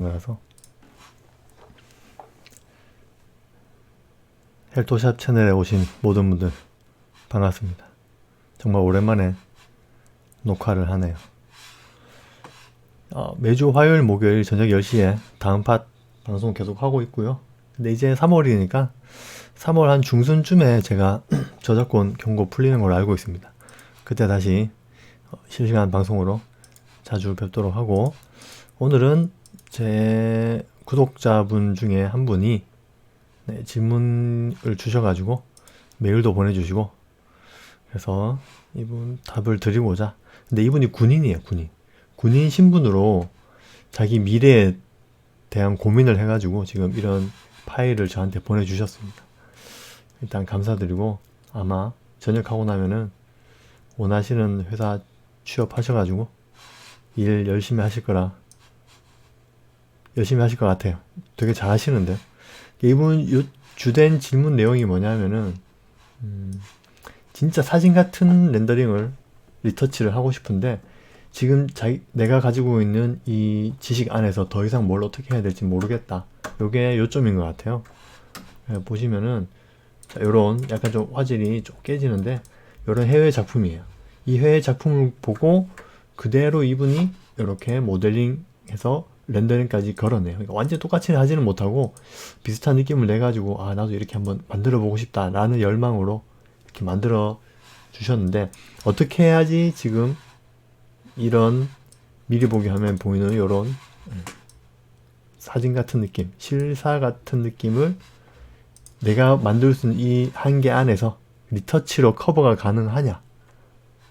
거라서. 헬토샵 채널에 오신 모든 분들 반갑습니다. 정말 오랜만에 녹화를 하네요. 매주 화요일 목요일 저녁 10시에 다음 팟 방송 계속 하고 있고요. 근데 이제 3월이니까 3월 한 중순쯤에 제가 저작권 경고 풀리는 걸로 알고 있습니다. 그때 다시 실시간 방송으로 자주 뵙도록 하고, 오늘은 제 구독자분 중에 한 분이 질문을 주셔가지고 메일도 보내주시고, 그래서 이분 답을 드리고자. 근데 이분이 군인이에요. 군인 신분으로 자기 미래에 대한 고민을 해가지고 지금 이런 파일을 저한테 보내주셨습니다. 일단 감사드리고, 아마 전역하고 나면은 원하시는 회사 취업하셔가지고 일 열심히 하실 것 같아요. 되게 잘 하시는데. 이분 주된 질문 내용이 뭐냐면은 진짜 사진 같은 렌더링을 리터치를 하고 싶은데 지금 내가 가지고 있는 이 지식 안에서 더 이상 뭘 어떻게 해야 될지 모르겠다. 요게 요점인 것 같아요. 보시면은 요런 약간 좀 화질이 좀 깨지는데 요런 해외 작품이에요. 이 해외 작품을 보고 그대로 이분이 이렇게 모델링해서 렌더링까지 걸어내요. 그러니까 완전 똑같이 하지는 못하고 비슷한 느낌을 내가지고 나도 이렇게 한번 만들어 보고 싶다 라는 열망으로 이렇게 만들어 주셨는데, 어떻게 해야지 지금 이런 미리 보기 화면 보이는 이런 사진 같은 느낌, 실사 같은 느낌을 내가 만들 수 있는 이 한계 안에서 리터치로 커버가 가능하냐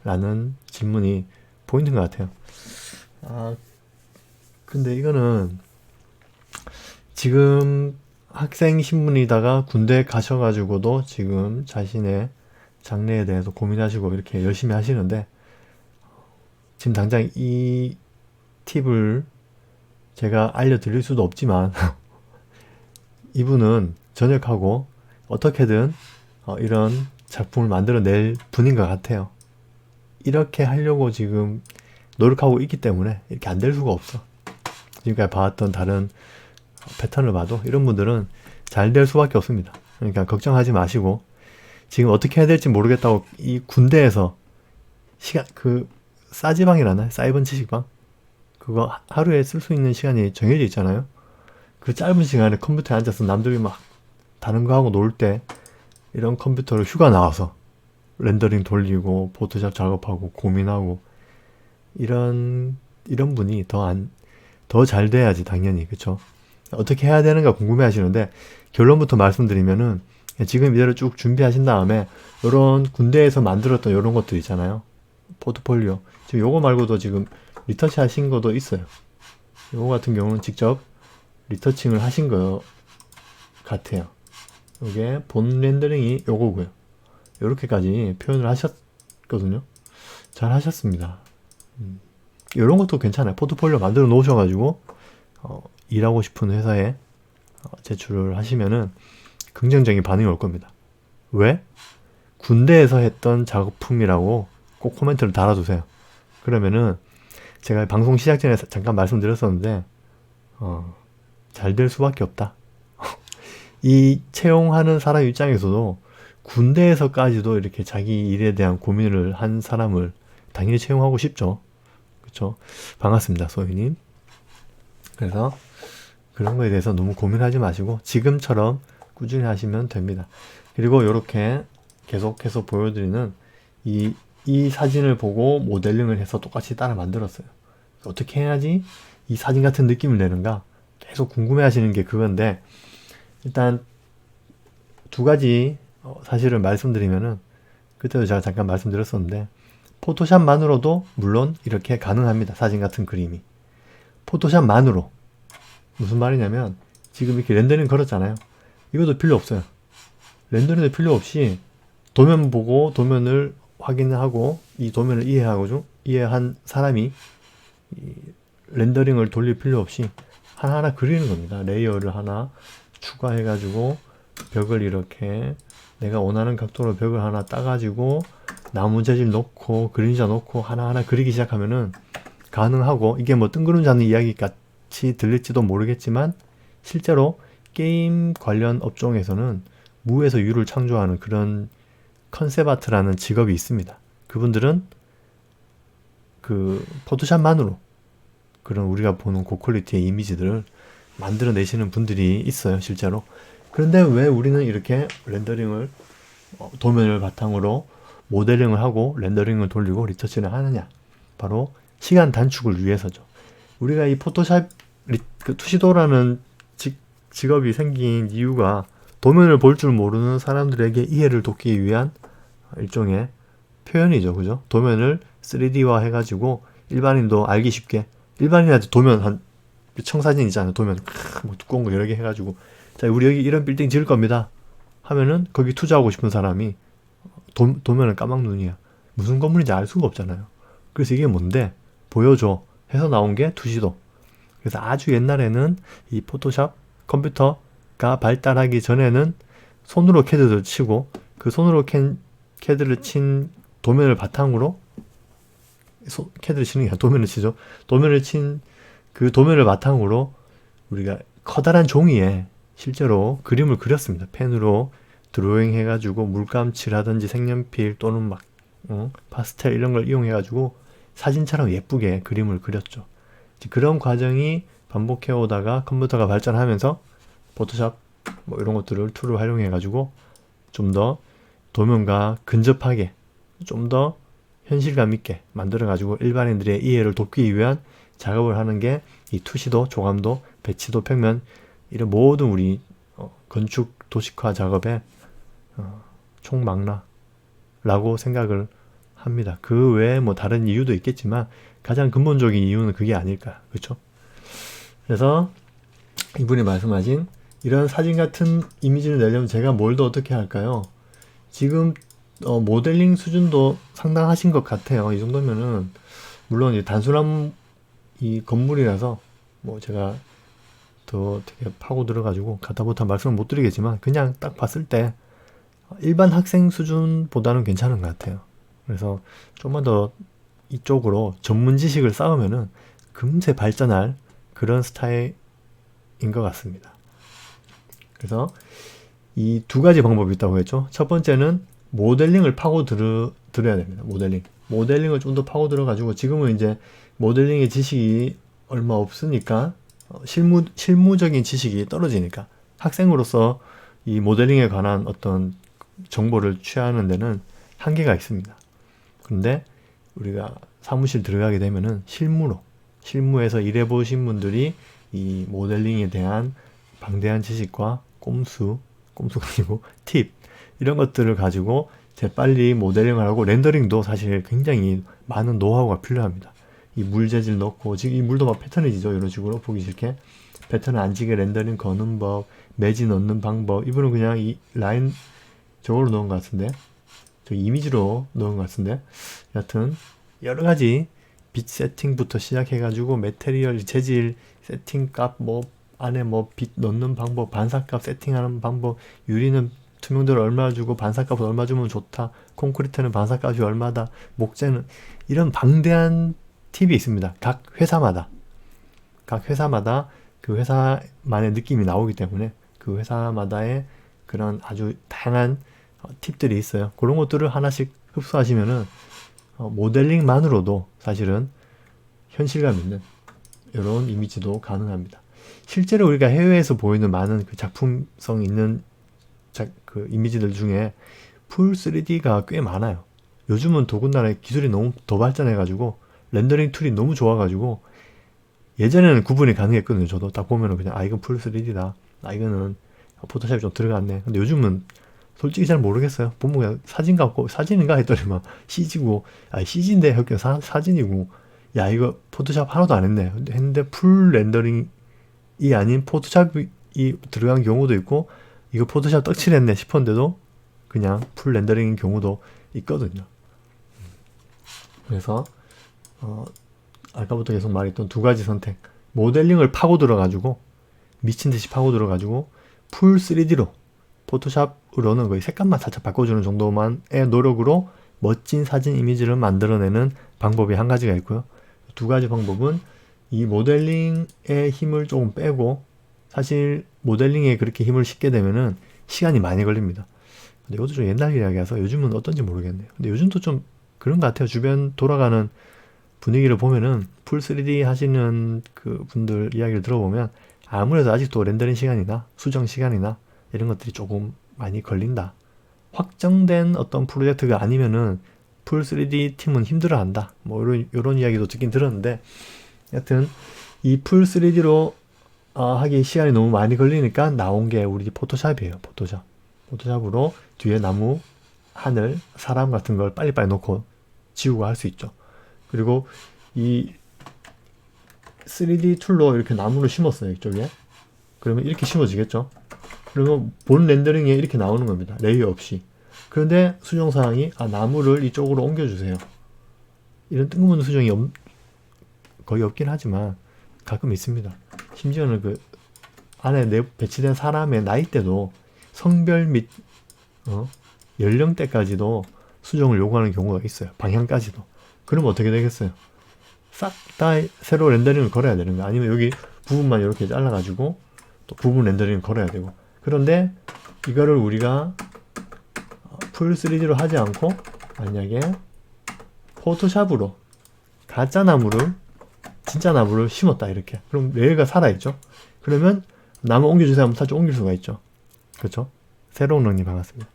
라는 질문이 포인트인 것 같아요. 근데 이거는 지금 학생 신분이다가 군대 가셔가지고도 지금 자신의 장래에 대해서 고민하시고 이렇게 열심히 하시는데, 지금 당장 이 팁을 제가 알려드릴 수도 없지만 이분은 전역하고 어떻게든 이런 작품을 만들어낼 분인 것 같아요. 이렇게 하려고 지금 노력하고 있기 때문에 이렇게 안 될 수가 없어. 지금까지 봐왔던 다른 패턴을 봐도 이런 분들은 잘 될 수밖에 없습니다. 그러니까 걱정하지 마시고, 지금 어떻게 해야 될지 모르겠다고 이 군대에서 싸지방이라나? 사이번 지식방? 그거 하루에 쓸 수 있는 시간이 정해져 있잖아요. 그 짧은 시간에 컴퓨터에 앉아서 남들이 막 다른 거 하고 놀 때 이런 컴퓨터를 휴가 나와서 렌더링 돌리고 포토샵 작업하고 고민하고, 이런 분이 더 잘 돼야지 당연히. 그쵸? 어떻게 해야 되는가 궁금해 하시는데, 결론부터 말씀드리면은 지금 이대로 쭉 준비하신 다음에 이런 군대에서 만들었던 이런 것들 있잖아요. 포트폴리오. 지금 요거 말고도 지금 리터치 하신 것도 있어요. 요거 같은 경우는 직접 리터칭을 하신 것 같아요. 요게 본 렌더링이 요거고요. 요렇게까지 표현을 하셨거든요. 잘 하셨습니다. 이런 것도 괜찮아요. 포트폴리오 만들어 놓으셔가지고 일하고 싶은 회사에 제출을 하시면은 긍정적인 반응이 올 겁니다. 왜? 군대에서 했던 작품이라고 꼭 코멘트를 달아두세요. 그러면은 제가 방송 시작 전에 잠깐 말씀드렸었는데 잘 될 수밖에 없다. 이 채용하는 사람 입장에서도 군대에서까지도 이렇게 자기 일에 대한 고민을 한 사람을 당연히 채용하고 싶죠. 그쵸? 반갑습니다, 소희님. 그래서 그런 거에 대해서 너무 고민하지 마시고 지금처럼 꾸준히 하시면 됩니다. 그리고 이렇게 계속해서 보여드리는 이 사진을 보고 모델링을 해서 똑같이 따라 만들었어요. 어떻게 해야지 이 사진 같은 느낌을 내는가 계속 궁금해 하시는 게 그건데, 일단 두 가지 사실을 말씀드리면은, 그때도 제가 잠깐 말씀드렸었는데 포토샵만으로도 물론 이렇게 가능합니다. 사진 같은 그림이 포토샵만으로. 무슨 말이냐면 지금 이렇게 렌더링 걸었잖아요. 이것도 필요 없어요. 렌더링도 필요 없이 도면 보고 도면을 확인하고 이 도면을 이해한 사람이 이 렌더링을 돌릴 필요 없이 하나하나 그리는 겁니다. 레이어를 하나 추가해가지고 벽을 이렇게 내가 원하는 각도로 벽을 하나 따가지고 나무 재질 넣고 그림자 넣고 하나하나 그리기 시작하면은 가능하고, 이게 뭐 뜬구름 잡는 이야기 같이 들릴지도 모르겠지만 실제로 게임 관련 업종에서는 무에서 유를 창조하는 그런 컨셉 아트라는 직업이 있습니다. 그분들은 그 포토샵만으로 그런 우리가 보는 고퀄리티의 이미지들을 만들어내시는 분들이 있어요, 실제로. 그런데 왜 우리는 이렇게 렌더링을 도면을 바탕으로 모델링을 하고 렌더링을 돌리고 리터치를 하느냐? 바로 시간 단축을 위해서죠. 우리가 이 포토샵 투시도라는 직업이 생긴 이유가 도면을 볼 줄 모르는 사람들에게 이해를 돕기 위한 일종의 표현이죠. 그죠? 도면을 3D화 해가지고 일반인도 알기 쉽게, 일반인한테 도면 한 청사진 있잖아요. 도면 뭐 두꺼운 거 여러 개 해가지고, 자, 우리 여기 이런 빌딩 지을 겁니다 하면은 거기 투자하고 싶은 사람이 도면은 까막눈이야. 무슨 건물인지 알 수가 없잖아요. 그래서 이게 뭔데? 보여줘 해서 나온 게 투시도. 그래서 아주 옛날에는 이 포토샵 컴퓨터가 발달하기 전에는 손으로 캐드를 치고, 그 손으로 캐드를 친 도면을 바탕으로, 캐드를 치는 게 아니라 도면을 치죠. 도면을 친 그 도면을 바탕으로 우리가 커다란 종이에 실제로 그림을 그렸습니다. 펜으로 드로잉 해가지고 물감칠하든지 색연필 또는 막 파스텔 이런 걸 이용해가지고 사진처럼 예쁘게 그림을 그렸죠. 그런 과정이 반복해 오다가 컴퓨터가 발전하면서 포토샵 뭐 이런 것들을 툴을 활용해가지고 좀 더 도면과 근접하게 좀 더 현실감 있게 만들어가지고 일반인들의 이해를 돕기 위한 작업을 하는 게 이 투시도, 조감도, 배치도, 평면 이런 모든 우리 건축 도식화 작업의 총망라라고 생각을 합니다. 그 외에 뭐 다른 이유도 있겠지만 가장 근본적인 이유는 그게 아닐까. 그렇죠? 그래서 이분이 말씀하신 이런 사진 같은 이미지를 내려면 제가 뭘 더 어떻게 할까요? 지금 모델링 수준도 상당하신 것 같아요. 이 정도면은 물론 이제 단순한 이 건물이라서 뭐 제가 더 되게 파고 들어가지고 가타부타 말씀을 못 드리겠지만 그냥 딱 봤을 때 일반 학생 수준보다는 괜찮은 것 같아요. 그래서 좀만 더 이쪽으로 전문 지식을 쌓으면은 금세 발전할 그런 스타일인 것 같습니다. 그래서 이 두 가지 방법이 있다고 했죠. 첫 번째는 모델링을 파고 들어야 됩니다. 모델링을 좀 더 파고 들어가지고, 지금은 이제 모델링의 지식이 얼마 없으니까 실무적인 지식이 떨어지니까 학생으로서 이 모델링에 관한 어떤 정보를 취하는 데는 한계가 있습니다. 근데 우리가 사무실 들어가게 되면은 실무에서 일해보신 분들이 이 모델링에 대한 방대한 지식과 꼼수가 아니고 팁 이런 것들을 가지고 재빨리 모델링을 하고, 렌더링도 사실 굉장히 많은 노하우가 필요합니다. 이 물 재질 넣고, 지금 이 물도 막 패턴이 지죠. 이런 식으로 보기 싫게 패턴을 안 지게 렌더링 거는 법, 매지 넣는 방법. 이분은 그냥 이 라인 저걸로 넣은 것 같은데, 저 이미지로 넣은 것 같은데, 여하튼 여러 가지 빛 세팅부터 시작해가지고 매테리얼 재질 세팅 값, 뭐 안에 뭐 빛 넣는 방법, 반사값 세팅하는 방법, 유리는 투명도를 얼마 주고 반사값을 얼마 주면 좋다, 콘크리트는 반사값이 얼마다, 목재는, 이런 방대한 팁이 있습니다. 각 회사마다 그 회사만의 느낌이 나오기 때문에 그 회사마다의 그런 아주 다양한 팁들이 있어요. 그런 것들을 하나씩 흡수하시면은 모델링만으로도 사실은 현실감 있는 이런 이미지도 가능합니다. 실제로 우리가 해외에서 보이는 많은 그 작품성 있는 그 이미지들 중에 풀 3D가 꽤 많아요. 요즘은 더군다나 기술이 너무 더 발전해가지고 렌더링 툴이 너무 좋아가지고 예전에는 구분이 가능했거든요. 저도 딱 보면은 그냥 이건 풀 3D다, 이거는 포토샵이 좀 들어갔네. 근데 요즘은 솔직히 잘 모르겠어요. 보면 그냥 사진 갖고, 사진인가 했더니만 CG고, CG인데 그냥 사진이고, 야 이거 포토샵 하나도 안 했네 했는데 풀 렌더링이 아닌 포토샵이 들어간 경우도 있고, 이거 포토샵 떡칠했네 싶었는데도 그냥 풀 렌더링인 경우도 있거든요. 그래서 아까부터 계속 말했던 두 가지 선택, 모델링을 파고 들어가지고 미친듯이 파고 들어가지고 풀 3D로, 포토샵으로는 거의 색감만 살짝 바꿔주는 정도만의 노력으로 멋진 사진 이미지를 만들어내는 방법이 한 가지가 있고요. 두 가지 방법은 이 모델링의 힘을 조금 빼고, 사실 모델링에 그렇게 힘을 싣게 되면은 시간이 많이 걸립니다. 근데 이것도 좀 옛날 이야기라서 요즘은 어떤지 모르겠네요. 근데 요즘도 좀 그런 것 같아요. 주변 돌아가는 분위기를 보면은 풀 3D 하시는 그 분들 이야기를 들어보면 아무래도 아직도 렌더링 시간이나 수정 시간이나 이런 것들이 조금 많이 걸린다. 확정된 어떤 프로젝트가 아니면은 풀 3D 팀은 힘들어한다. 뭐 이런 이야기도 듣긴 들었는데, 여튼 이 풀 3D로 하기 시간이 너무 많이 걸리니까 나온 게 우리 포토샵이에요. 포토샵. 포토샵으로 뒤에 나무, 하늘, 사람 같은 걸 빨리빨리 놓고 지우고 할 수 있죠. 그리고 이 3D 툴로 이렇게 나무를 심었어요. 이쪽에. 그러면 이렇게 심어지겠죠. 그러면 본 렌더링에 이렇게 나오는 겁니다. 레이어 없이. 그런데 수정사항이 나무를 이쪽으로 옮겨주세요. 이런 뜬금없는 수정이 거의 없긴 하지만 가끔 있습니다. 심지어는 그 안에 배치된 사람의 나이대도 성별 및 연령대까지도 수정을 요구하는 경우가 있어요. 방향까지도. 그러면 어떻게 되겠어요? 싹 다 새로 렌더링을 걸어야 되는 거, 아니면 여기 부분만 이렇게 잘라가지고 또 부분 렌더링을 걸어야 되고. 그런데 이거를 우리가 풀 3D로 하지 않고 만약에 포토샵으로 가짜 나무를 진짜 나무를 심었다, 이렇게. 그럼 레일가 살아있죠. 그러면 나무 옮겨주세요 하면 살짝 옮길 수가 있죠. 그렇죠? 새로운 런이 반갑습니다.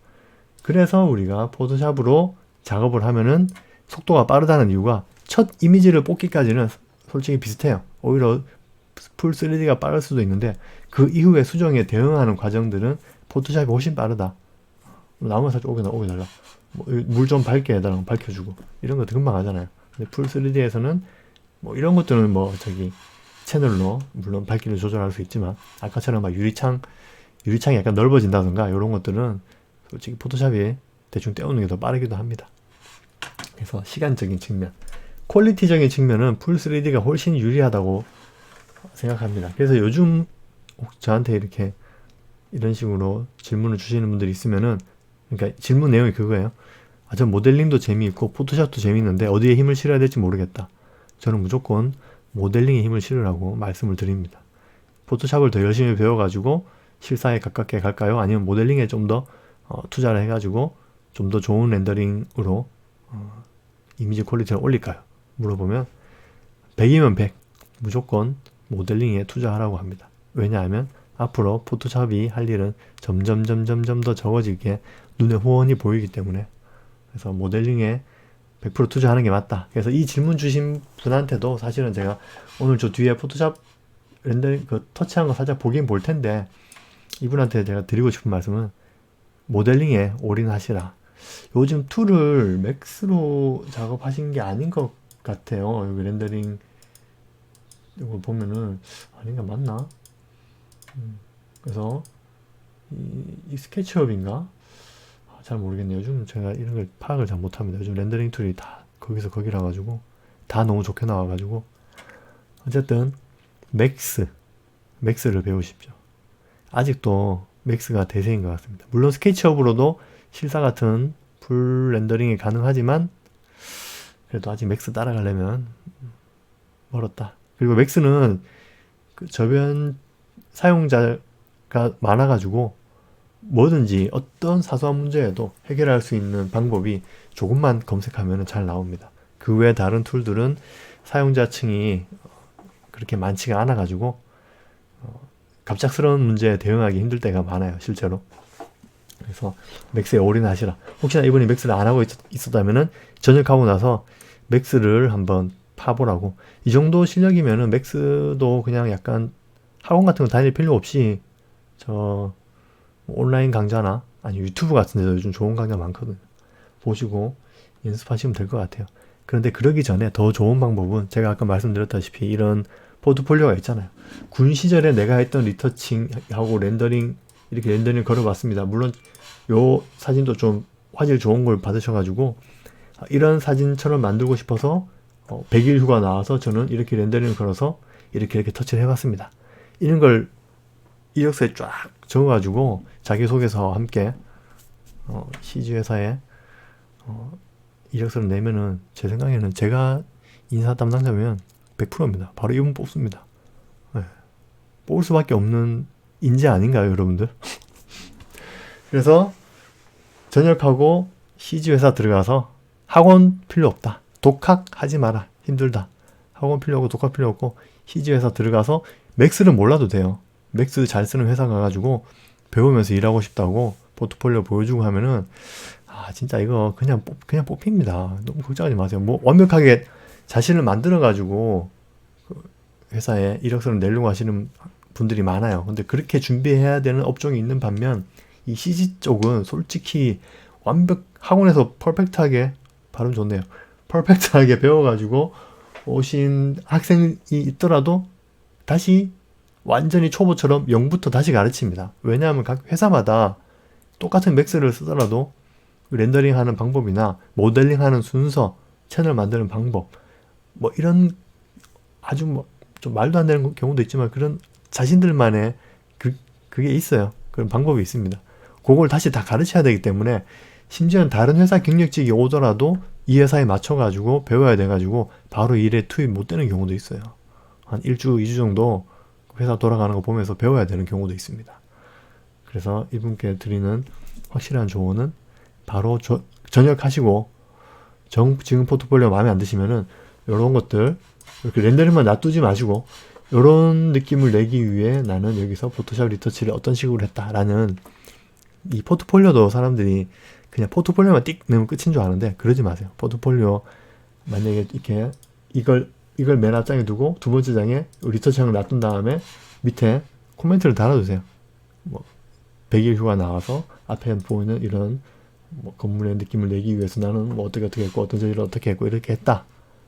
그래서 우리가 포토샵으로 작업을 하면은 속도가 빠르다는 이유가, 첫 이미지를 뽑기까지는 솔직히 비슷해요. 오히려 풀 3D가 빠를 수도 있는데 그 이후에 수정에 대응하는 과정들은 포토샵이 훨씬 빠르다. 나무 살짝 옮겨달라. 물 좀 밝게 해달라고 밝혀주고, 이런 것도 금방 하잖아요. 근데 풀 3D에서는 뭐 이런 것들은 뭐 채널로 물론 밝기를 조절할 수 있지만, 아까처럼 막 유리창이 약간 넓어진다던가 이런 것들은 솔직히 포토샵이 대충 떼우는 게 더 빠르기도 합니다. 그래서 시간적인 측면, 퀄리티적인 측면은 풀 3D가 훨씬 유리하다고 생각합니다. 그래서 요즘 저한테 이렇게 이런 식으로 질문을 주시는 분들이 있으면은, 그러니까 질문 내용이 그거예요. 전 모델링도 재미있고 포토샵도 재미있는데 어디에 힘을 실어야 될지 모르겠다. 저는 무조건 모델링에 힘을 실으라고 말씀을 드립니다. 포토샵을 더 열심히 배워가지고 실사에 가깝게 갈까요? 아니면 모델링에 좀 더 투자를 해가지고 좀 더 좋은 렌더링으로 이미지 퀄리티를 올릴까요? 물어보면 100이면 100, 무조건 모델링에 투자하라고 합니다. 왜냐하면 앞으로 포토샵이 할 일은 점점 더 적어지게 눈에 훤히 보이기 때문에. 그래서 모델링에 100% 투자하는 게 맞다. 그래서 이 질문 주신 분한테도 사실은 제가 오늘 저 뒤에 포토샵 렌더링 터치한 거 살짝 보긴 볼 텐데, 이분한테 제가 드리고 싶은 말씀은 모델링에 올인하시라. 요즘 툴을 맥스로 작업하신 게 아닌 것 같아요. 여기 렌더링 이거 보면은 아닌가, 맞나? 그래서 이 스케치업인가? 잘 모르겠네요. 요즘 제가 이런 걸 파악을 잘 못합니다. 요즘 렌더링 툴이 다 거기서 거기라 가지고 다 너무 좋게 나와가지고. 어쨌든 맥스를 배우십시오. 아직도 맥스가 대세인 것 같습니다. 물론 스케치업으로도 실사 같은 풀 렌더링이 가능하지만 그래도 아직 맥스 따라가려면 멀었다. 그리고 맥스는 그 저변 사용자가 많아가지고 뭐든지 어떤 사소한 문제에도 해결할 수 있는 방법이 조금만 검색하면 잘 나옵니다. 그 외에 다른 툴들은 사용자층이 그렇게 많지가 않아 가지고 갑작스러운 문제에 대응하기 힘들 때가 많아요, 실제로. 그래서 맥스에 올인하시라. 혹시나 이분이 맥스를 안 하고 있었다면은 전역하고 나서 맥스를 한번 파보라고. 이 정도 실력이면은 맥스도 그냥 약간 학원 같은 거 다닐 필요 없이 온라인 강좌나 아니 유튜브 같은 데도 요즘 좋은 강좌 많거든요. 보시고 연습하시면 될 것 같아요. 그런데 그러기 전에 더 좋은 방법은 제가 아까 말씀드렸다시피 이런 포트폴리오가 있잖아요. 군 시절에 내가 했던 리터칭하고 렌더링, 이렇게 렌더링을 걸어봤습니다. 물론 요 사진도 좀 화질 좋은 걸 받으셔가지고 이런 사진처럼 만들고 싶어서 100일 휴가 나와서 저는 이렇게 렌더링을 걸어서 이렇게 터치를 해봤습니다. 이런 걸 이력서에 쫙 적어가지고 자기소개서와 함께 CG 회사에 이력서를 내면은 제 생각에는 제가 인사 담당자면 100%입니다. 바로 이분 뽑습니다. 네. 뽑을 수밖에 없는 인재 아닌가요, 여러분들? 그래서 전역하고 CG 회사 들어가서 학원 필요 없다. 독학 하지 마라. 힘들다. 학원 필요 없고 독학 필요 없고 CG 회사 들어가서 맥스를 몰라도 돼요. 맥스 잘 쓰는 회사 가가지고 배우면서 일하고 싶다고 포트폴리오 보여주고 하면은 진짜 이거 그냥 뽑힙니다. 너무 걱정하지 마세요. 뭐 완벽하게 자신을 만들어가지고 그 회사에 이력서를 내려고 하시는 분들이 많아요. 근데 그렇게 준비해야 되는 업종이 있는 반면 이 CG 쪽은 솔직히 학원에서 퍼펙트하게, 발음 좋네요. 퍼펙트하게 배워가지고 오신 학생이 있더라도 다시 완전히 초보처럼 0부터 다시 가르칩니다. 왜냐하면 각 회사마다 똑같은 맥스를 쓰더라도 렌더링 하는 방법이나 모델링 하는 순서, 채널 만드는 방법, 뭐 이런 아주 뭐 좀 말도 안 되는 경우도 있지만 그런 자신들만의 그게 있어요. 그런 방법이 있습니다. 그걸 다시 다 가르쳐야 되기 때문에 심지어는 다른 회사 경력직이 오더라도 이 회사에 맞춰가지고 배워야 돼가지고 바로 일에 투입 못 되는 경우도 있어요. 한 1주, 2주 정도 회사 돌아가는 거 보면서 배워야 되는 경우도 있습니다. 그래서 이분께 드리는 확실한 조언은 바로 전역하시고 지금 포트폴리오 마음에 안 드시면은 이런 것들 이렇게 렌더링만 놔두지 마시고 이런 느낌을 내기 위해 나는 여기서 포토샵 리터치를 어떤 식으로 했다라는 이 포트폴리오도 사람들이 그냥 포트폴리오만 띡 내면 끝인 줄 아는데 그러지 마세요. 포트폴리오 만약에 이렇게 이걸 맨 앞장에 두고 두 번째 장에 리터치형을 놔둔 다음에 밑에 코멘트를 달아주세요. 뭐 100일 휴가 나와서 앞에 보이는 이런 뭐 건물의 느낌을 내기 위해서 나는 뭐 어떻게 했고 어떤 저지를 어떻게 했고 이렇게 했다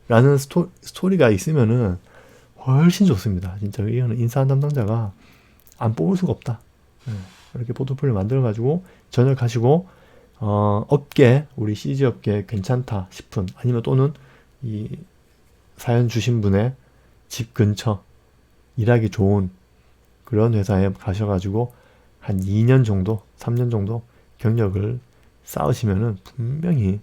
라는 스토리가 있으면은 훨씬 좋습니다. 진짜 이거는 인사한 담당자가 안 뽑을 수가 없다. 이렇게 포트폴리오 만들어 가지고 전역하시고 업계 우리 CG 업계 괜찮다 싶은 아니면 또는 이 사연 주신 분의 집 근처 일하기 좋은 그런 회사에 가셔가지고 한 2년 정도 3년 정도 경력을 쌓으시면은 분명히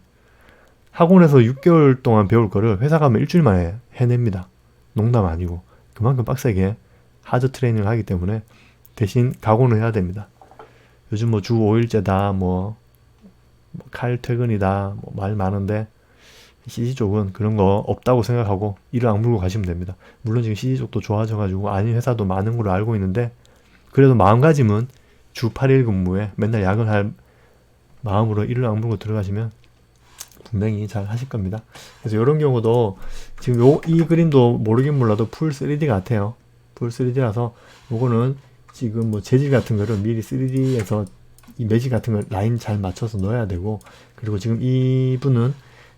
학원에서 6개월 동안 배울 거를 회사 가면 일주일 만에 해냅니다. 농담 아니고 그만큼 빡세게 하드 트레이닝을 하기 때문에 대신 각오는 해야 됩니다. 요즘 뭐 주 5일제다 뭐 칼퇴근이다 뭐 말 많은데 CG 쪽은 그런 거 없다고 생각하고 이를 악물고 가시면 됩니다. 물론 지금 CG 쪽도 좋아져가지고 아닌 회사도 많은 걸로 알고 있는데 그래도 마음가짐은 주 8일 근무에 맨날 야근할 마음으로 이를 악물고 들어가시면 분명히 잘 하실 겁니다. 그래서 이런 경우도 지금 이 그림도 모르긴 몰라도 풀 3D 같아요. 풀 3D라서 요거는 지금 뭐 재질 같은 거를 미리 3D에서 이 매직 같은 걸 라인 잘 맞춰서 넣어야 되고 그리고 지금 이분은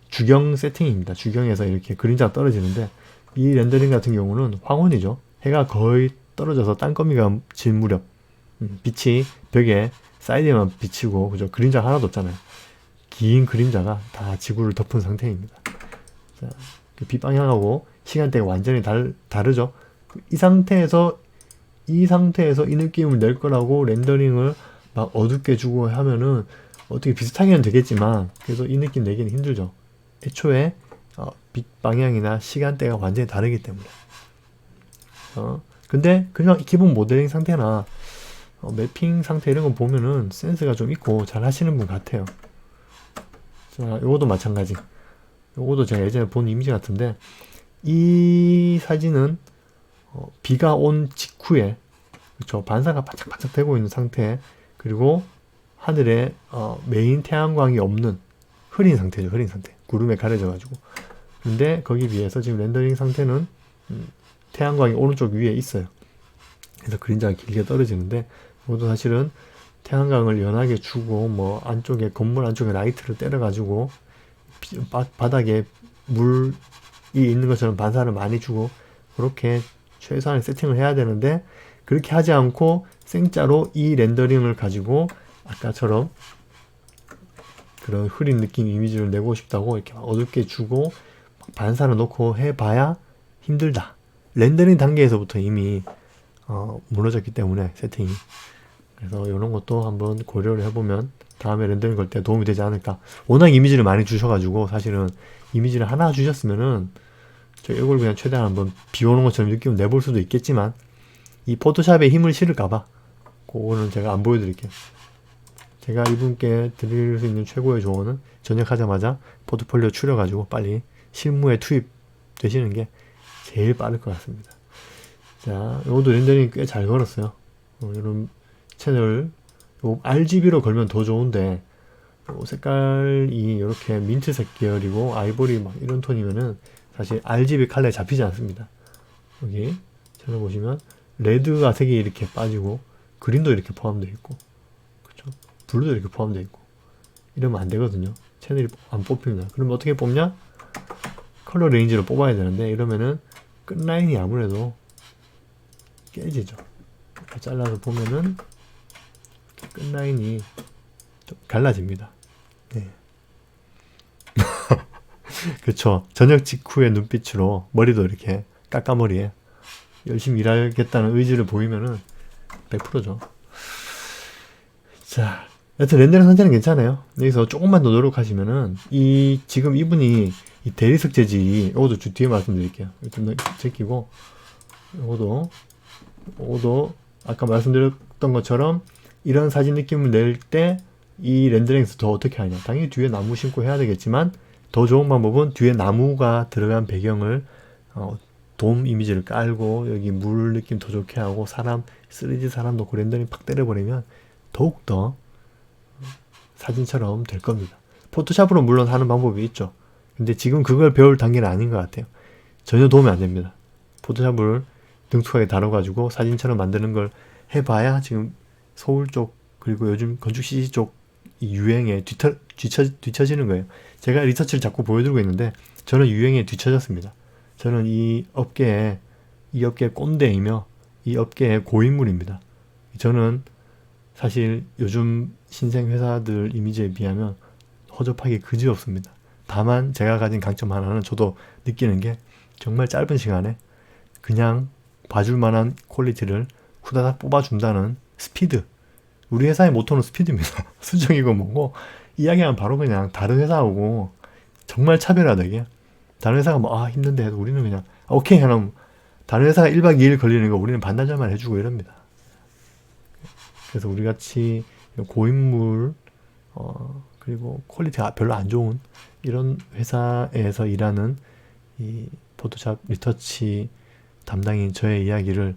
주경 세팅입니다. 주경에서 이렇게 그림자가 떨어지는데 이 렌더링 같은 경우는 황혼이죠. 해가 거의 떨어져서 땅거미가 질 무렵 빛이 벽에 사이드에만 비치고 그죠? 그림자가 하나도 없잖아요. 긴 그림자가 다 지구를 덮은 상태입니다. 자, 빛 방향하고 시간대가 완전히 다르죠. 이 상태에서 이 느낌을 낼 거라고 렌더링을 막 어둡게 주고 하면은 어떻게 비슷하게는 되겠지만 그래서 이 느낌 내기는 힘들죠. 애초에 빛 방향이나 시간대가 완전히 다르기 때문에 근데 그냥 기본 모델링 상태나 매핑 상태 이런 거 보면은 센스가 좀 있고 잘 하시는 분 같아요. 자, 요것도 마찬가지. 요것도 제가 예전에 본 이미지 같은데 이 사진은 비가 온 직후에 그렇죠. 반사가 반짝반짝 되고 있는 상태 그리고 하늘에 메인 태양광이 없는 흐린 상태죠. 흐린 상태. 구름에 가려져 가지고 근데 거기 비해서 지금 렌더링 상태는 태양광이 오른쪽 위에 있어요. 그래서 그림자가 길게 떨어지는데 이것도 사실은 태양광을 연하게 주고 뭐 안쪽에 건물 안쪽에 라이트를 때려 가지고 바닥에 물이 있는 것처럼 반사를 많이 주고 그렇게 최소한의 세팅을 해야 되는데 그렇게 하지 않고 생짜로 이 렌더링을 가지고 아까처럼 그런 흐린 느낌 이미지를 내고 싶다고 이렇게 어둡게 주고 반사를 놓고 해봐야 힘들다. 렌더링 단계에서부터 이미 무너졌기 때문에 세팅이 그래서 이런 것도 한번 고려를 해보면 다음에 렌더링 걸 때 도움이 되지 않을까. 워낙 이미지를 많이 주셔가지고 사실은 이미지를 하나 주셨으면은 이걸 그냥 최대한 한번 비오는 것처럼 느낌을 내볼 수도 있겠지만 이 포토샵에 힘을 실을까봐 그거는 제가 안 보여드릴게요. 제가 이분께 드릴 수 있는 최고의 조언은 전역하자마자 포트폴리오 추려가지고 빨리 실무에 투입되시는 게 제일 빠를 것 같습니다. 자, 이것도 렌더링 꽤 잘 걸었어요. 이런 채널 RGB로 걸면 더 좋은데 색깔이 이렇게 민트색 계열이고 아이보리 막 이런 톤이면은 사실 RGB 컬러에 잡히지 않습니다. 여기 채널 보시면 레드가 색이 이렇게 빠지고 그린도 이렇게 포함되어 있고 그쵸? 블루도 이렇게 포함되어 있고 이러면 안 되거든요. 채널이 안 뽑힙니다. 그럼 어떻게 뽑냐? 컬러 레인지로 뽑아야 되는데 이러면은 끝라인이 아무래도 깨지죠. 이렇게 잘라서 보면은 끝라인이 좀 갈라집니다. 네. 그쵸. 저녁 직후의 눈빛으로 머리도 이렇게 깎아머리에 열심히 일하겠다는 의지를 보이면은 100%죠. 자, 여튼 렌더링 상태는 괜찮아요. 여기서 조금만 더 노력하시면은 지금 이분이 이 대리석 재질이 이것도 뒤에 말씀드릴게요. 좀 제끼고 이것도 아까 말씀드렸던 것처럼 이런 사진 느낌을 낼 때 이 렌더링에서 더 어떻게 하냐. 당연히 뒤에 나무 심고 해야 되겠지만 더 좋은 방법은 뒤에 나무가 들어간 배경을 돔 이미지를 깔고 여기 물 느낌 더 좋게 하고 3D 사람 넣고 렌더링 팍 때려버리면 더욱더 사진처럼 될 겁니다. 포토샵으로 물론 하는 방법이 있죠. 근데 지금 그걸 배울 단계는 아닌 것 같아요. 전혀 도움이 안 됩니다. 포토샵을 능숙하게 다뤄가지고 사진처럼 만드는 걸 해봐야 지금 서울 쪽 그리고 요즘 건축 CG 쪽 유행에 뒤처지는 거예요. 제가 리서치를 자꾸 보여드리고 있는데 저는 유행에 뒤처졌습니다. 저는 이 업계의 꼰대이며 이 업계의 고인물입니다. 저는 사실 요즘 신생 회사들 이미지에 비하면 허접하게 그지없습니다. 다만 제가 가진 강점 하나는 저도 느끼는 게 정말 짧은 시간에 그냥 봐줄 만한 퀄리티를 후다닥 뽑아준다는 스피드. 우리 회사의 모토는 스피드입니다. 수정이고 뭐고 이야기하면 바로 그냥 다른 회사하고 정말 차별화되게 다른 회사가 뭐 힘든데 해도 우리는 그냥 오케이 하면 다른 회사가 1박 2일 걸리는 거 우리는 반나절만 해주고 이럽니다. 그래서 우리같이 고인물 그리고 퀄리티가 별로 안 좋은 이런 회사에서 일하는 이 포토샵 리터치 담당인 저의 이야기를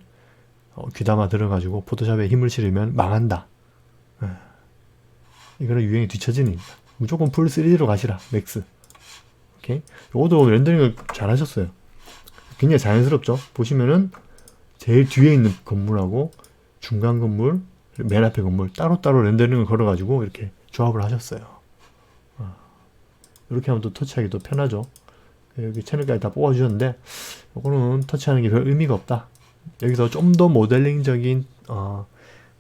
귀담아 들어가지고 포토샵에 힘을 실으면 망한다. 이거는 유행에 뒤처지는 입니다. 무조건 풀 3D로 가시라. 맥스. 오케이. 요것도 렌더링을 잘 하셨어요. 굉장히 자연스럽죠. 보시면은 제일 뒤에 있는 건물하고 중간 건물, 맨 앞에 건물 따로따로 렌더링을 걸어가지고 이렇게 조합을 하셨어요. 이렇게 하면 또 터치하기 도 편하죠. 여기 채널까지 다 뽑아주셨는데 이거는 터치하는 게 별 의미가 없다. 여기서 좀 더 모델링적인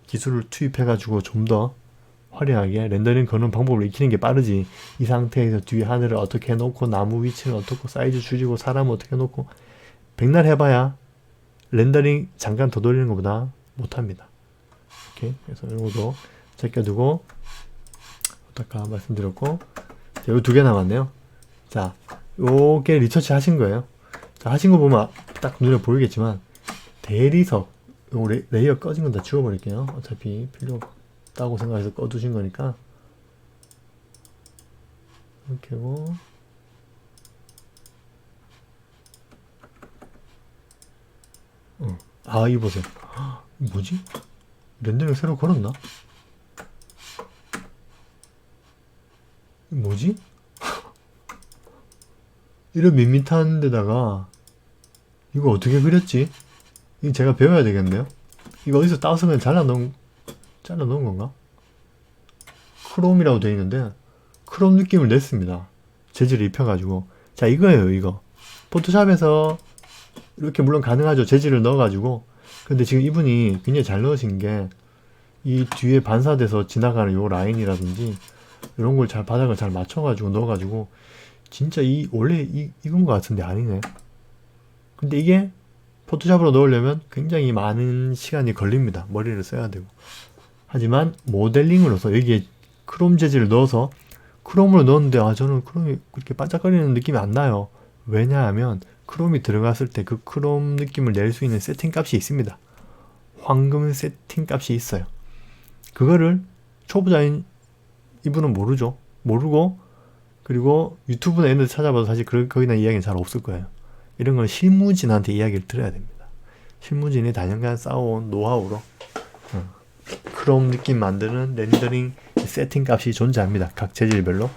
기술을 투입해가지고 좀 더 화려하게 렌더링 거는 방법을 익히는 게 빠르지. 이 상태에서 뒤에 하늘을 어떻게 해놓고 나무 위치는 어떻고 사이즈 줄이고 사람을 어떻게 해놓고 백날 해봐야 렌더링 잠깐 더 돌리는 것보다 못합니다. 오케이. 그래서 이것도 제껴두고 아까 말씀드렸고 여기 2개 남았네요. 자, 요게 리서치 하신 거예요. 자, 하신 거 보면 딱 눈에 보이겠지만 대리석 요 레이어 꺼진 건 다 지워버릴게요. 어차피 필요 없다고 생각해서 꺼두신 거니까 이렇게 하고 이거 보세요. 뭐지? 렌더링 새로 걸었나? 뭐지? 이런 밋밋한 데다가 이거 어떻게 그렸지? 이거 제가 배워야 되겠네요. 이거 어디서 따서 그냥 잘라 놓은 건가? 크롬이라고 되어 있는데 크롬 느낌을 냈습니다. 재질을 입혀가지고. 자, 이거예요. 이거 포토샵에서 이렇게 물론 가능하죠. 재질을 넣어가지고. 근데 지금 이분이 굉장히 잘 넣으신 게 이 뒤에 반사돼서 지나가는 요 라인이라든지 이런 걸 바닥을 잘 맞춰가지고 넣어가지고 진짜 원래 이건 것 같은데 아니네. 근데 이게 포토샵으로 넣으려면 굉장히 많은 시간이 걸립니다. 머리를 써야 되고. 하지만 모델링으로서 여기에 크롬 재질을 넣어서 크롬으로 넣었는데 저는 크롬이 그렇게 반짝거리는 느낌이 안 나요. 왜냐하면 크롬이 들어갔을 때 그 크롬 느낌을 낼 수 있는 세팅 값이 있습니다. 황금 세팅 값이 있어요. 그거를 초보자인 이분은 모르죠. 모르고, 그리고 유튜브나 이런 데서 찾아봐도 사실 거기나 이야기는 잘 없을 거예요. 이런 건 실무진한테 이야기를 들어야 됩니다. 실무진이 다년간 쌓아온 노하우로 크롬 느낌 만드는 렌더링 세팅 값이 존재합니다. 각 재질별로.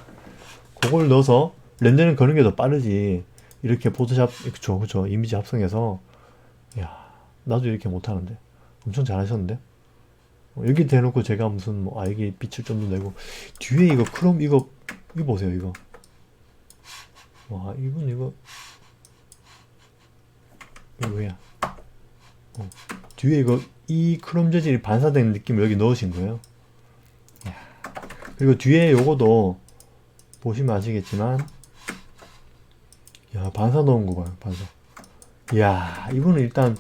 그걸 넣어서 렌더링 거는 게 더 빠르지. 이렇게 포토샵, 그쵸, 이미지 합성해서, 야, 나도 이렇게 못하는데. 엄청 잘하셨는데? 여기 대놓고 제가 무슨, 여기 빛을 좀 더 내고, 뒤에 이거 크롬, 이거 보세요, 이거. 와, 이분 이거 뭐야? 뒤에 이거, 이 크롬 재질이 반사된 느낌을 여기 넣으신 거예요. 야. 그리고 뒤에 요거도, 보시면 아시겠지만, 야, 반사 넣은 거 봐요, 반사. 이야, 이분은 일단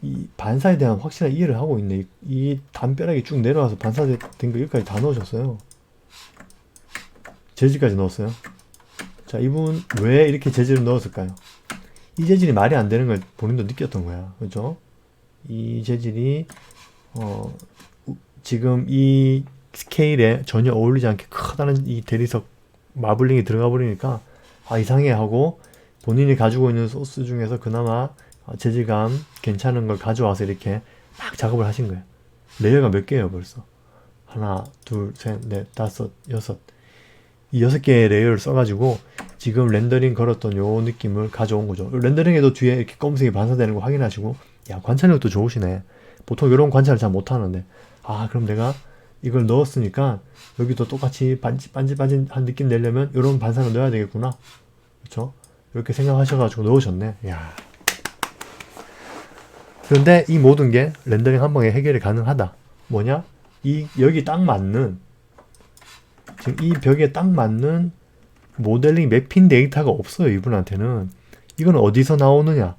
이 반사에 대한 확실한 이해를 하고 있네. 이 담벼락이 쭉 내려와서 반사된 거 여기까지 다 넣으셨어요. 재질까지 넣었어요. 자, 이분 왜 이렇게 재질을 넣었을까요? 이 재질이 말이 안 되는 걸 본인도 느꼈던 거야. 그죠? 이 재질이 지금 이 스케일에 전혀 어울리지 않게 크다는 이 대리석 마블링이 들어가 버리니까 이상해 하고 본인이 가지고 있는 소스 중에서 그나마 재질감 괜찮은 걸 가져와서 이렇게 막 작업을 하신 거예요. 레이어가 몇 개예요 벌써? 하나, 둘, 셋, 넷, 다섯, 여섯. 이 6개의 레이어를 써가지고 지금 렌더링 걸었던 요 느낌을 가져온 거죠. 렌더링에도 뒤에 이렇게 검은색이 반사되는 거 확인하시고, 야, 관찰력도 좋으시네. 보통 이런 관찰을 잘 못하는데, 그럼 내가 이걸 넣었으니까 여기도 똑같이 반질반질한 느낌 내려면 이런 반사를 넣어야 되겠구나. 그렇죠? 이렇게 생각하셔가지고 넣으셨네. 야. 그런데 이 모든 게 렌더링 한 방에 해결이 가능하다. 뭐냐? 여기 딱 맞는, 지금 이 벽에 딱 맞는 모델링 매핑 데이터가 없어요, 이분한테는. 이건 어디서 나오느냐?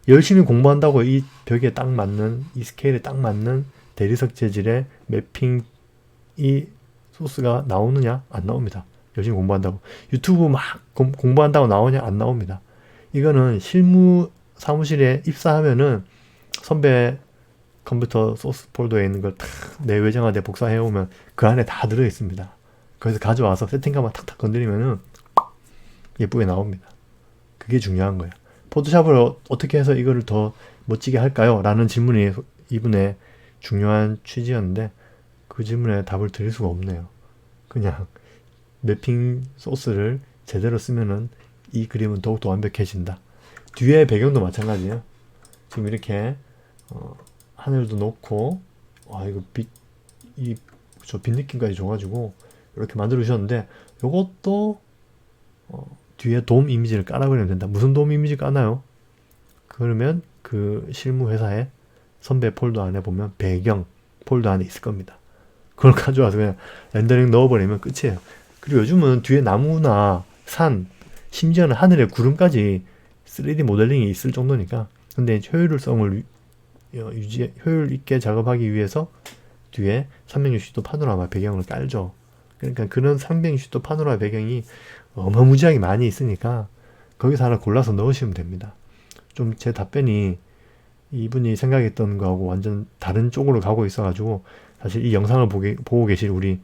열심히 공부한다고 이 벽에 딱 맞는, 이 스케일에 딱 맞는 대리석 재질의 매핑 이 소스가 나오느냐? 안 나옵니다. 열심히 공부한다고. 유튜브 막 공부한다고 나오냐? 안 나옵니다. 이거는 실무 사무실에 입사하면은 선배 컴퓨터 소스 폴더에 있는 걸 탁 내외장하되 복사해오면 그 안에 다 들어있습니다. 그래서 가져와서 세팅감만 탁탁 건드리면은 예쁘게 나옵니다. 그게 중요한 거예요. 포토샵을 어떻게 해서 이거를 더 멋지게 할까요? 라는 질문이 이분의 중요한 취지였는데 그 질문에 답을 드릴 수가 없네요. 그냥 매핑 소스를 제대로 쓰면은 이 그림은 더욱더 완벽해진다. 뒤에 배경도 마찬가지예요. 지금 이렇게 하늘도 놓고 이거 빛 느낌까지 줘가지고 이렇게 만들어 주셨는데 요것도 뒤에 돔 이미지를 깔아버리면 된다. 무슨 돔 이미지 까나요? 그러면 그 실무 회사의 선배 폴더 안에 보면 배경 폴더 안에 있을 겁니다. 그걸 가져와서 그냥 렌더링 넣어버리면 끝이에요. 그리고 요즘은 뒤에 나무나 산, 심지어는 하늘의 구름까지 3D 모델링이 있을 정도니까. 근데 효율성을 효율 있게 작업하기 위해서 뒤에 360도 파노라마 배경을 깔죠. 그러니까 그런 360도 파노라마 배경이 어마무지하게 많이 있으니까 거기서 하나 골라서 넣으시면 됩니다. 좀 제 답변이 이분이 생각했던 거하고 완전 다른 쪽으로 가고 있어가지고 사실 이 영상을 보고 계실 우리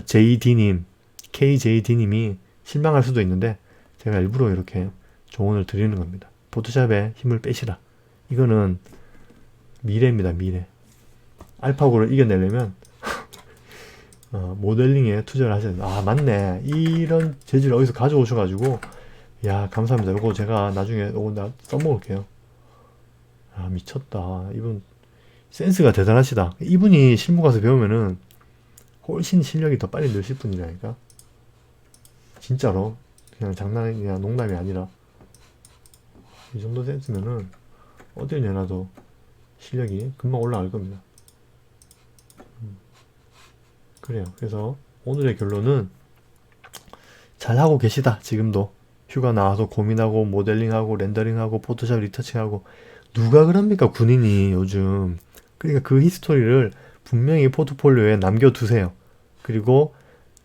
JD님, KJD님이 실망할 수도 있는데 제가 일부러 이렇게 조언을 드리는 겁니다. 포토샵에 힘을 빼시라. 이거는 미래입니다. 미래. 알파고를 이겨내려면 모델링에 투자를 하셔야 돼요. 맞네. 이런 재질을 어디서 가져오셔가지고 야, 감사합니다. 이거 제가 나중에 이거 나 써먹을게요. 미쳤다. 이분 센스가 대단하시다. 이분이 실무 가서 배우면은 훨씬 실력이 더 빨리 늘실 분이라니까. 진짜로. 그냥 장난이나 농담이 아니라 이 정도 센스면은 어딜 내놔도 실력이 금방 올라갈 겁니다. 그래요. 그래서 오늘의 결론은 잘하고 계시다. 지금도 휴가 나와서 고민하고 모델링하고 렌더링하고 포토샵 리터칭하고 누가 그럽니까 군인이 요즘. 그러니까 그 히스토리를 분명히 포트폴리오에 남겨두세요. 그리고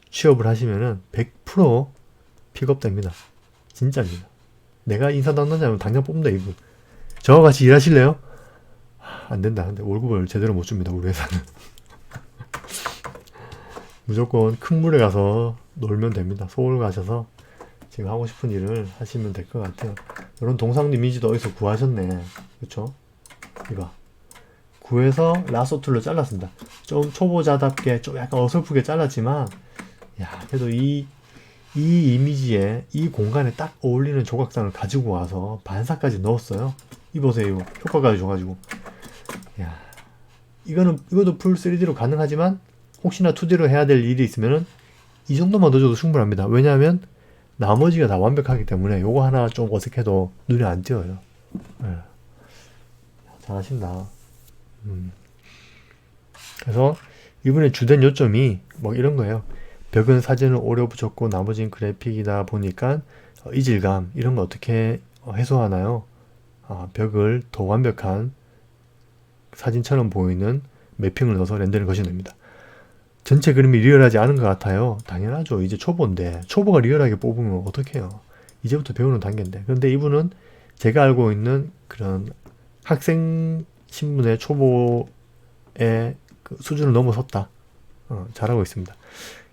취업을 하시면은 100% 픽업됩니다. 진짜입니다. 내가 인사 담당자면 당장 뽑는다 이분. 저와 같이 일하실래요? 안 된다. 근데 월급을 제대로 못 줍니다 우리 회사는. 무조건 큰 물에 가서 놀면 됩니다. 서울 가셔서 지금 하고 싶은 일을 하시면 될 것 같아요. 이런 동상 이미지도 어디서 구하셨네. 그쵸? 이거 구해서 라소 툴로 잘랐습니다. 좀 초보자답게 좀 약간 어설프게 잘랐지만, 야 그래도 이 이미지에 이 공간에 딱 어울리는 조각상을 가지고 와서 반사까지 넣었어요. 이 보세요. 효과까지 줘가지고. 야 이것도 풀 3D로 가능하지만 혹시나 2D로 해야 될 일이 있으면은 이 정도만 넣어줘도 충분합니다. 왜냐하면 나머지가 다 완벽하기 때문에 요거 하나 좀 어색해도 눈에 안 띄어요. 네. 잘하신다. 그래서 이분의 주된 요점이 뭐 이런 거예요. 벽은 사진을 오려 붙였고 나머지는 그래픽이다 보니까 이질감 이런 거 어떻게 해소하나요? 벽을 더 완벽한 사진처럼 보이는 매핑을 넣어서 렌더링 거시면 됩니다. 전체 그림이 리얼하지 않은 것 같아요. 당연하죠. 이제 초보인데 초보가 리얼하게 뽑으면 어떡해요. 이제부터 배우는 단계인데. 그런데 이분은 제가 알고 있는 그런 학생 신분의 초보의 그 수준을 넘어섰다. 잘하고 있습니다.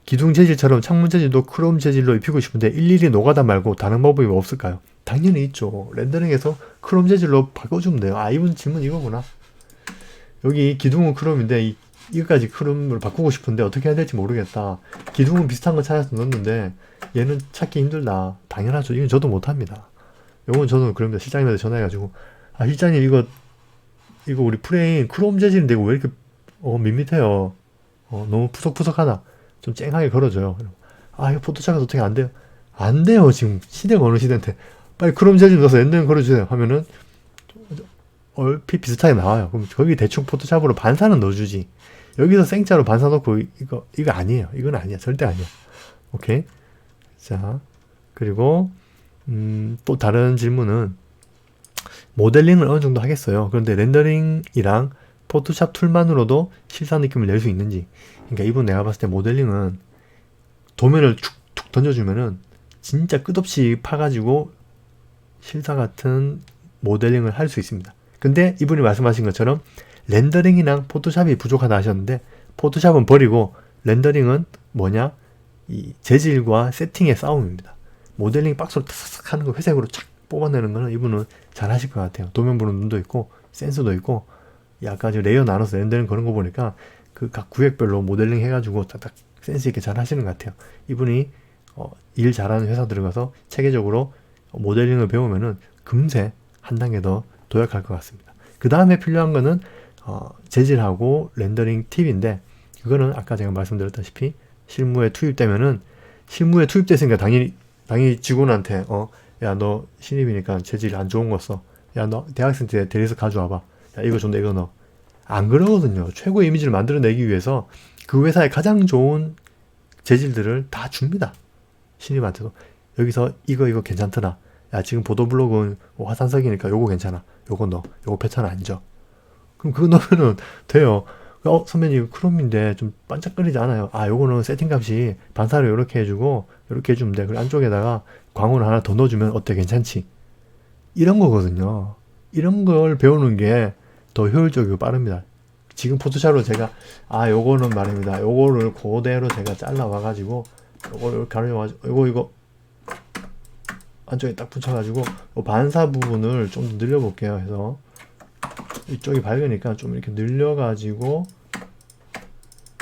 기둥 재질처럼 창문 재질도 크롬 재질로 입히고 싶은데 일일이 노가다 말고 다른 방법이 없을까요? 당연히 있죠. 렌더링에서 크롬 재질로 바꿔주면 돼요. 이분 질문 이거구나. 여기 기둥은 크롬인데 이거까지 크롬으로 바꾸고 싶은데 어떻게 해야 될지 모르겠다. 기둥은 비슷한 거 찾아서 넣었는데 얘는 찾기 힘들다. 당연하죠. 이건 저도 못합니다. 요건 저도 그럽니다. 실장님한테 전화해가지고 실장님 이거 우리 프레임 크롬 재질인데 이거 왜 이렇게 밋밋해요. 너무 푸석푸석하다. 좀 쨍하게 걸어줘요. 이거 포토샵에서 어떻게 안 돼요? 안 돼요. 지금 시대가 어느 시대인데 빨리 크롬 재질 넣어서 렌더링 걸어주세요 하면은 얼핏 비슷하게 나와요. 그럼 거기 대충 포토샵으로 반사는 넣어주지. 여기서 생짜로 반사 넣고 이거 아니에요. 이건 아니야. 절대 아니야. 오케이. 자 그리고 또 다른 질문은 모델링을 어느 정도 하겠어요. 그런데 렌더링이랑 포토샵 툴만으로도 실사 느낌을 낼 수 있는지. 그러니까 이분 내가 봤을 때 모델링은 도면을 툭툭 던져주면은 진짜 끝없이 파가지고 실사 같은 모델링을 할 수 있습니다. 근데 이분이 말씀하신 것처럼 렌더링이랑 포토샵이 부족하다 하셨는데 포토샵은 버리고 렌더링은 뭐냐? 이 재질과 세팅의 싸움입니다. 모델링 박스로 탁탁 하는 거 회색으로 착 뽑아내는 거는 이분은 잘 하실 것 같아요. 도면 보는 눈도 있고 센스도 있고 약간 레이어 나눠서 렌더링 그런 거 보니까 그 각 구획별로 모델링 해가지고 딱딱 센스 있게 잘 하시는 것 같아요. 이분이 일 잘하는 회사 들어가서 체계적으로 모델링을 배우면은 금세 한 단계 더 도약할 것 같습니다. 그 다음에 필요한 거는 재질하고 렌더링 팁인데 그거는 아까 제가 말씀드렸다시피 실무에 투입되면은 실무에 투입됐으니까 당연히 직원한테 야 너 신입이니까 재질 안 좋은 거 써. 야 너 대학생 때 대리석 가져와봐. 야 이거 좀 더 이거 넣어. 안 그러거든요. 최고의 이미지를 만들어내기 위해서 그 회사의 가장 좋은 재질들을 다 줍니다. 신입한테도. 여기서 이거 괜찮더라. 야 지금 보도블록은 화산석이니까 요거 괜찮아. 요거 넣어. 요거 패턴 안 져. 그럼 그거 넣으면은 돼요. 선배님 크롬인데 좀 반짝거리지 않아요. 요거는 세팅값이 반사를 이렇게 해주고 이렇게 해주면 돼. 그리고 안쪽에다가 광원을 하나 더 넣어주면 어때? 괜찮지? 이런 거거든요. 이런 걸 배우는 게 더 효율적이고 빠릅니다. 지금 포토샵으로 제가 요거는 말입니다. 요거를 그대로 제가 잘라와가지고 요거를 가려가지고 이거 안쪽에 딱 붙여가지고 반사 부분을 좀 더 늘려볼게요. 해서 이쪽이 밝으니까 좀 이렇게 늘려가지고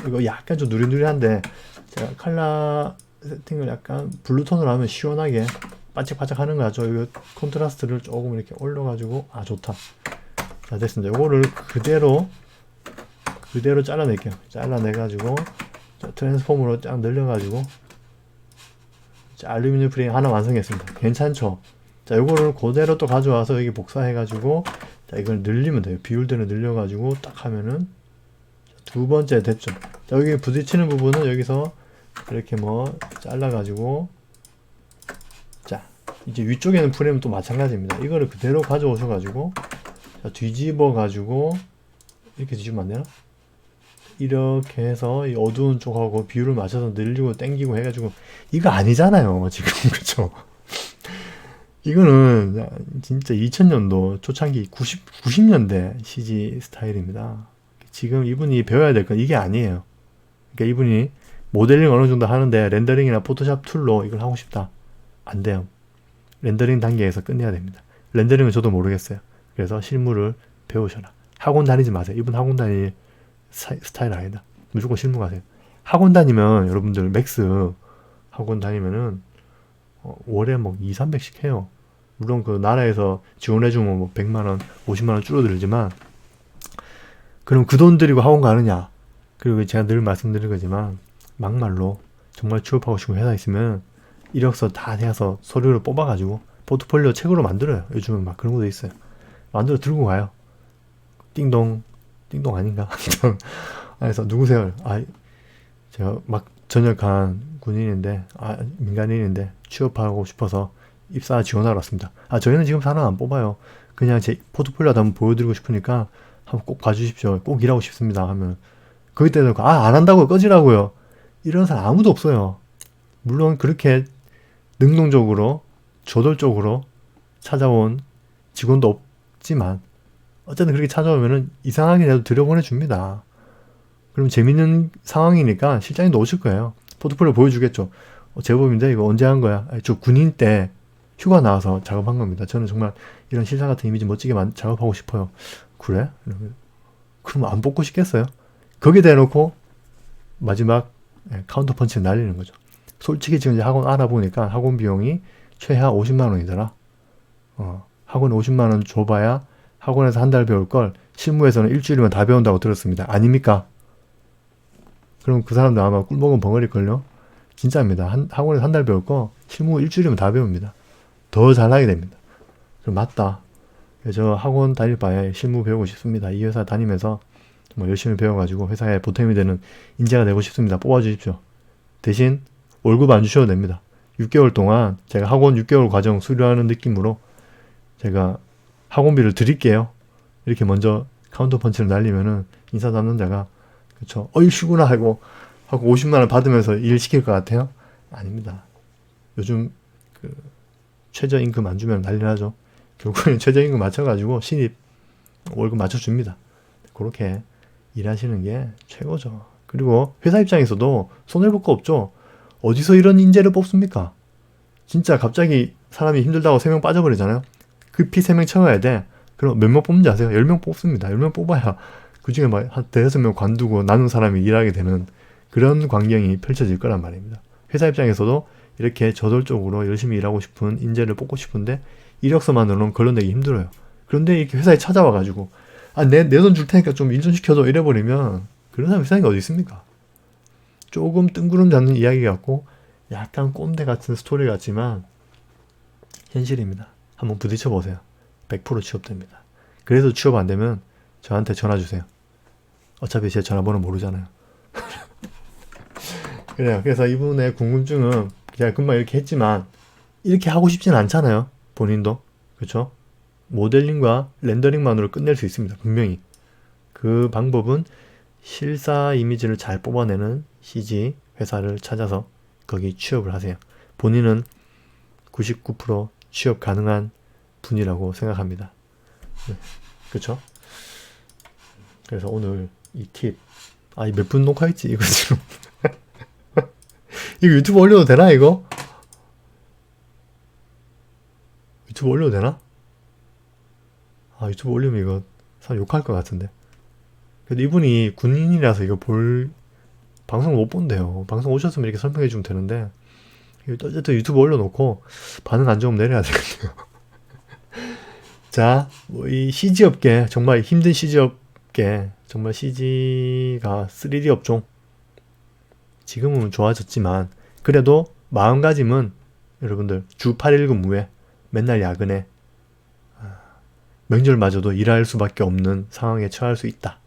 이거 약간 좀 누리누리한데 제가 컬러 세팅을 약간 블루톤으로 하면 시원하게 반짝반짝 하는 거 같죠. 이거 컨트라스트를 조금 이렇게 올려가지고 좋다. 자 됐습니다. 이거를 그대로 잘라낼게요. 잘라내가지고 트랜스폼으로 쫙 늘려가지고 알루미늄 프레임 하나 완성했습니다. 괜찮죠? 자 요거를 그대로 또 가져와서 여기 복사해가지고 자 이걸 늘리면 돼요. 비율대로 늘려가지고 딱 하면은 두 번째 됐죠. 자 여기 부딪히는 부분은 여기서 이렇게 잘라가지고 자 이제 위쪽에는 프레임은 또 마찬가지입니다. 이거를 그대로 가져오셔가지고 자 뒤집어가지고 이렇게 뒤집으면 안 되나? 이렇게 해서 이 어두운 쪽하고 비율을 맞춰서 늘리고 당기고 해가지고 이거 아니잖아요 지금. 그쵸? 이거는 진짜 2000년도 초창기 90년대 CG 스타일입니다. 지금 이분이 배워야 될 건 이게 아니에요. 그러니까 이분이 모델링 어느 정도 하는데 렌더링이나 포토샵 툴로 이걸 하고 싶다. 안 돼요. 렌더링 단계에서 끝내야 됩니다. 렌더링은 저도 모르겠어요. 그래서 실무를 배우셔라. 학원 다니지 마세요. 이분 학원 다닐 스타일 아니다. 무조건 실무 가세요. 학원 다니면 여러분들 맥스 학원 다니면은 월에 뭐 2, 300씩 해요. 물론 그 나라에서 지원해주면 뭐 100만원, 50만원 줄어들지만 그럼 그 돈 들이고 학원 가느냐? 그리고 제가 늘 말씀드린 거지만 막말로 정말 취업하고 싶은 회사 있으면 이력서 다 내서 서류를 뽑아가지고 포트폴리오 책으로 만들어요. 요즘은 막 그런 것도 있어요. 만들어 들고 가요. 띵동 아닌가? 그래서 누구세요? 제가 막 전역한 군인인데 민간인인데 취업하고 싶어서 입사 지원하러 왔습니다. 저희는 지금 사람 안 뽑아요. 그냥 제 포트폴리오 한번 보여드리고 싶으니까 한번 꼭 봐주십시오. 꼭 일하고 싶습니다. 하면 거기 때는 안 한다고요. 꺼지라고요. 이런 사람 아무도 없어요. 물론 그렇게 능동적으로 저돌적으로 찾아온 직원도 없지만 어쨌든 그렇게 찾아오면은 이상하게라도 들여보내줍니다. 그럼 재밌는 상황이니까 실장님도 오실 거예요. 포트폴리오 보여주겠죠. 제법인데 이거 언제 한 거야? 저 군인 때 휴가 나와서 작업한 겁니다. 저는 정말 이런 실장 같은 이미지 멋지게 작업하고 싶어요. 그래? 그럼 안 뽑고 싶겠어요? 거기에 대놓고 마지막 카운터 펀치를 날리는 거죠. 솔직히 지금 이제 학원 알아보니까 학원 비용이 최하 50만 원이더라. 학원 50만 원 줘봐야 학원에서 한 달 배울 걸 실무에서는 일주일이면 다 배운다고 들었습니다. 아닙니까? 그럼 그 사람들 아마 꿀먹은 벙어릴걸요? 진짜입니다. 학원에서 한 달 배울 거 실무 일주일이면 다 배웁니다. 더 잘하게 됩니다. 그럼 맞다. 저 학원 다닐 바에 실무 배우고 싶습니다. 이 회사 다니면서 정말 열심히 배워가지고 회사에 보탬이 되는 인재가 되고 싶습니다. 뽑아주십시오. 대신 월급 안 주셔도 됩니다. 6개월 동안 제가 학원 6개월 과정 수료하는 느낌으로 제가 학원비를 드릴게요. 이렇게 먼저 카운터 펀치를 날리면은 인사 담당자가 그쵸 쉬구나 하고 50만 원 받으면서 일 시킬 것 같아요? 아닙니다. 요즘 그 최저임금 안 주면 난리 나죠. 결국엔 최저임금 맞춰가지고 신입 월급 맞춰줍니다. 그렇게 일하시는 게 최고죠. 그리고 회사 입장에서도 손해볼 거 없죠. 어디서 이런 인재를 뽑습니까? 진짜 갑자기 사람이 힘들다고 3명 빠져버리잖아요. 급히 3명 채워야 돼. 그럼 몇 명 뽑는지 아세요? 10명 뽑습니다. 10명 뽑아야 그 중에 막 한 5명 관두고 나눈 사람이 일하게 되는 그런 광경이 펼쳐질 거란 말입니다. 회사 입장에서도 이렇게 저돌적으로 열심히 일하고 싶은 인재를 뽑고 싶은데 이력서만으로는 걸러내기 힘들어요. 그런데 이렇게 회사에 찾아와가지고 내 돈 줄 테니까 좀 일 좀 시켜줘 이래버리면 그런 사람이 세상에 어디 있습니까? 조금 뜬구름 잡는 이야기 같고 약간 꼰대 같은 스토리 같지만 현실입니다. 한번 부딪혀 보세요. 100% 취업됩니다. 그래서 취업 안 되면 저한테 전화 주세요. 어차피 제 전화번호 모르잖아요. 그래요. 그래서 이분의 궁금증은 제가 금방 이렇게 했지만 이렇게 하고 싶진 않잖아요. 본인도. 그렇죠? 모델링과 렌더링만으로 끝낼 수 있습니다. 분명히. 그 방법은 실사 이미지를 잘 뽑아내는 CG 회사를 찾아서 거기 취업을 하세요. 본인은 99% 취업 가능한 분이라고 생각합니다. 네. 그렇죠? 그래서 오늘 이 팁, 몇 분 녹화했지 이거 지금. 이거 유튜브 올려도 되나 이거? 유튜브 올려도 되나? 유튜브 올리면 이거 사람 욕할 것 같은데. 그래도 이분이 군인이라서 이거 방송을 못 본대요. 방송 오셨으면 이렇게 설명해 주면 되는데 어쨌든 유튜브 올려놓고 반응 안 좋으면 내려야 되겠네요. 자, 이 CG 업계 정말 힘든 CG 업계 정말 CG가 3D 업종 지금은 좋아졌지만 그래도 마음가짐은 여러분들 주 8일 근무에 맨날 야근에 명절마저도 일할 수밖에 없는 상황에 처할 수 있다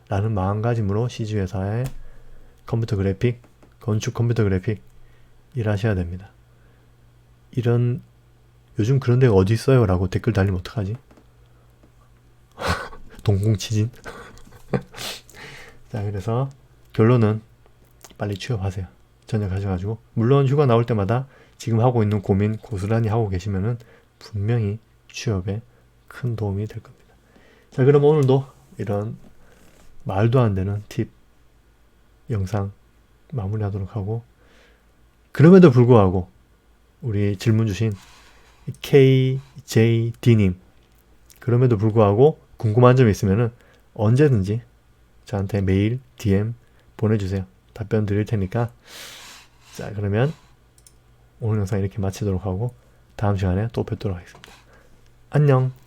라는 마음가짐으로 CG 회사의 컴퓨터 그래픽, 건축 컴퓨터 그래픽 일하셔야 됩니다. 요즘 그런 데가 어디 있어요? 라고 댓글 달리면 어떡하지? 동공치진? 자, 그래서 결론은 빨리 취업하세요. 전역하셔가지고 물론 휴가 나올 때마다 지금 하고 있는 고민 고스란히 하고 계시면은 분명히 취업에 큰 도움이 될 겁니다. 자, 그럼 오늘도 이런 말도 안 되는 팁 영상 마무리하도록 하고, 그럼에도 불구하고 우리 질문 주신 KJD님, 그럼에도 불구하고 궁금한 점이 있으면은 언제든지 저한테 메일, DM 보내주세요. 답변 드릴 테니까. 자, 그러면 오늘 영상 이렇게 마치도록 하고 다음 시간에 또 뵙도록 하겠습니다. 안녕.